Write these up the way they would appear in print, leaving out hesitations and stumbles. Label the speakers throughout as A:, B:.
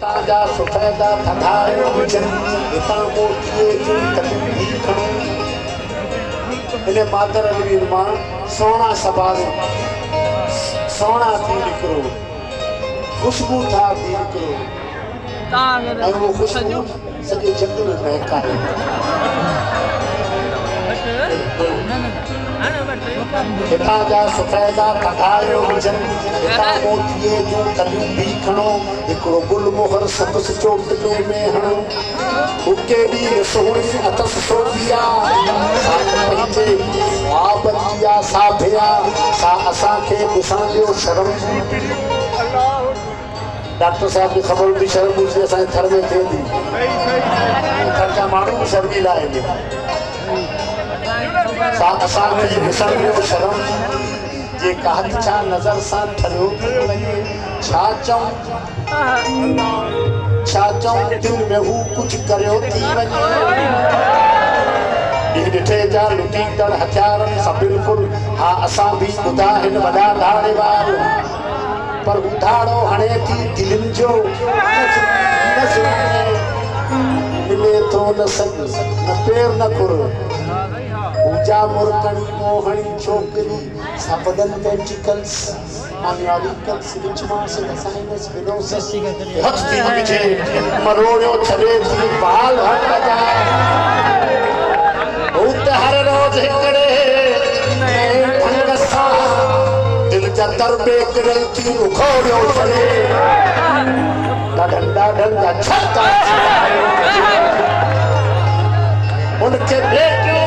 A: ताजा सुफेदा थधायो विजन इता मोतिये जो तकली खणो इने मातर अलीर मां सोना सबारे सोना थी निकरो खुशबू था थी निकरो और वो खुशबू सजे जग में महकाए इता जा सुफेदा थधायो विजन इता मोतिये जो तकली खणो एकड़ो गुल मोहर सतस चोट में हणो उके दी सोहणी अतस सोदिया साथ पंजे आबतिया साभिया सा असा के दिसांजो शर्म डॉक्टर साहब की खबर भी शर्म मुझे असा थर में थे दी खर्चा मानू शर्मी लाएंगे सा असा के दिसांजो शर्म जे कहत छा नजर सा ठलो वने छा चऊं दिल में हू कुछ करियो थी वने डिठे जा लुटी दड़ हथियारन सा बिल्कुल हा असा भी बुधा हिन वडा धाड़े वार पर उधाड़ो हणे थी दिलन जो मिले तो न सग न पैर न खुर पूजा मुर्कणी मोहनी छोकरी सबदन टेंटिकल्स मानियालिकल्स विच मां से साइनस विनोसस हस्ती मुझे मरोड़ो छले थी बाल हट जा उत हर रोज हिकड़े ढंग सा दिल जा तरबे करे थी उखोड़ो छले डंडा डंडा छक्का उनके बेटो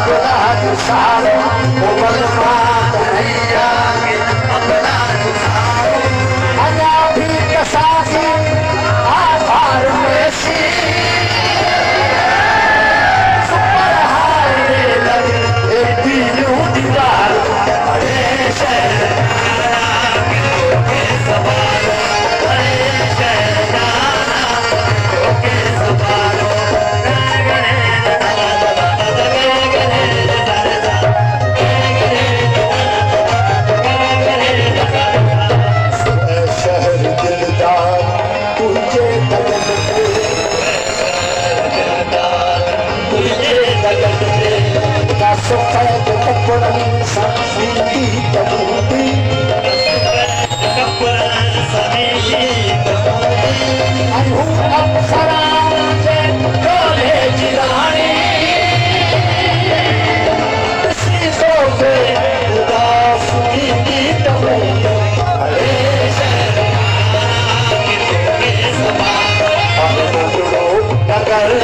A: अबराज सारो मोगल मात नैया के अबराज सारो अया भी कसासी आभार में सी सुपर हाईवे लगे एक पीलू दीवार अरे शहर के सवारो अरे शहर के सवारो सफेद कपड़न समीती तबूती कपड़न समीती तबूती अनु अप्सरा से डोले जिरानी शीशो से उदास नीति तबूती अरे शहर के सवार अब मुझो नगर